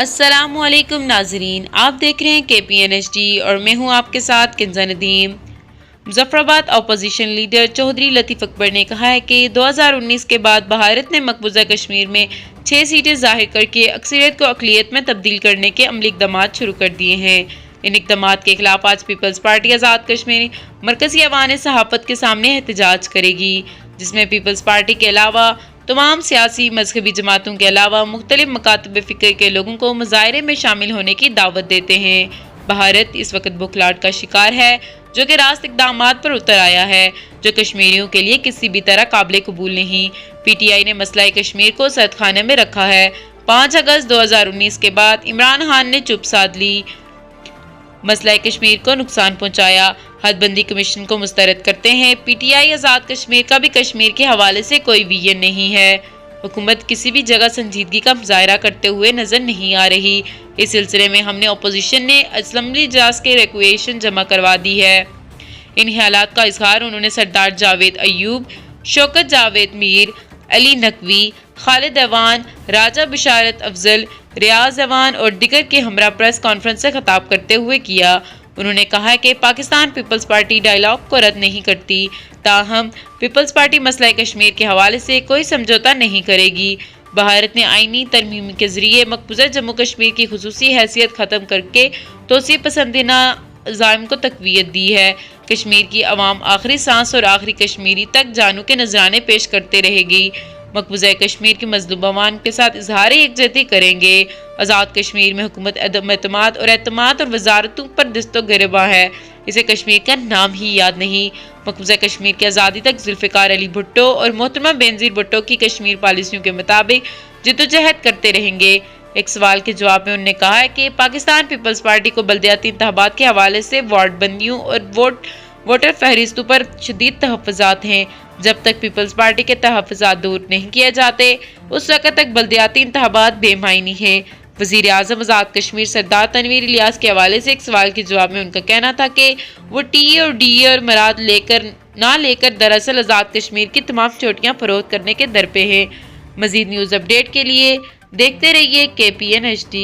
अस्सलामुअलैकुम नाजरीन, आप देख रहे हैं KPN HD और मैं हूं आपके साथ किंजा नदीम। मुजफ्फराबाद अपोजिशन लीडर चौधरी लतीफ़ अकबर ने कहा है कि 2019 के बाद भारत ने मकबूजा कश्मीर में 6 सीटें जाहिर करके अक्सरियत को अक़लियत में तब्दील करने के अमली इक़दाम शुरू कर दिए हैं। इन इक़दाम के खिलाफ आज पीपल्स पार्टी आज़ाद कश्मीर मरकज़ी ऐवान सहाफ़त के सामने एहतजाज करेगी, जिसमें पीपल्स पार्टी के अलावा तमाम सियासी मजहबी जमातों के अलावा मुख्तलिफ मकातब फ़िक्र के लोगों को मुजाहरे में शामिल होने की दावत देते हैं। भारत इस वक्त बुखलाहट का शिकार है, जो कि रास्त इक़दाम पर उतर आया है, जो कश्मीरियों के लिए किसी भी तरह काबिल कबूल नहीं। PTI ने मसला कश्मीर को सरदखाने में रखा है। 5 अगस्त 2019 के बाद इमरान खान ने चुप साध ली, मसला कश्मीर को नुकसान पहुंचाया। हदबंदी कमीशन को मुस्तरद करते हैं। PTI आज़ाद कश्मीर का भी कश्मीर के हवाले से कोई विजन नहीं है। हुकूमत किसी भी जगह संजीदगी का मुजाहरा करते हुए नजर नहीं आ रही। इस सिलसिले में हमने अपोजिशन ने असम्बली इजलास के रिक्वेशन जमा करवा दी है। इन ख्यालात का इजहार उन्होंने सरदार जावेद अयूब, शौकत जावेद मीर, अली नकवी, खालिद अवान, राजा बिशारत अफजल, रियाज अवान और दिगर के हमरा प्रेस कॉन्फ्रेंस से खिताब करते हुए किया। उन्होंने कहा कि पाकिस्तान पीपल्स पार्टी डायलॉग को रद्द नहीं करती, ताहम पीपल्स पार्टी मसला कश्मीर के हवाले से कोई समझौता नहीं करेगी। भारत ने आईनी तरमीम के जरिए मकबूजा जम्मू कश्मीर की खुसूसी हैसियत ख़त्म करके तोसी पसंदीदा ज़ाइम को तक़वियत दी है। कश्मीर की अवाम आखिरी सांस और आखिरी कश्मीरी तक जानू के नजराने पेश करते रहेगी। मकबूजा कश्मीर की मजलूम अवाम के साथ इजहार यकजहती करेंगे। आज़ाद कश्मीर में हुकूमत अदम एतमाद और वजारतों पर दस्तो गिरबा है, इसे कश्मीर का नाम ही याद नहीं। मकबूजा कश्मीर की आज़ादी तक जुल्फ़िकार अली भुट्टो और मोहतरमा बेनज़ीर भुट्टो की कश्मीर पॉलिसियों के मुताबिक जिद्दोजहद करते रहेंगे। एक सवाल के जवाब में उन्होंने कहा है कि पाकिस्तान पीपल्स पार्टी को बल्दियाती इंतखाबात के हवाले से वार्ड बंदियों और वोटर फहरिस्तों पर शदीद तहफ़्फ़ुज़ात हैं। जब तक पीपल्स पार्टी के तहफ़्फ़ुज़ात दूर नहीं किए जाते, उस वक़्त तक बल्दियाती इंतखाबात बेमायनी है। वज़ीर आज़म आज़ाद कश्मीर सरदार तनवीर इलियास के हवाले से एक सवाल के जवाब में उनका कहना था कि वो टी और डी और मराद लेकर दरअसल आज़ाद कश्मीर की तमाम चोटियाँ फरोख्त करने के दर पे है। मज़ीद न्यूज़ अपडेट के लिए देखते रहिए KPN HD।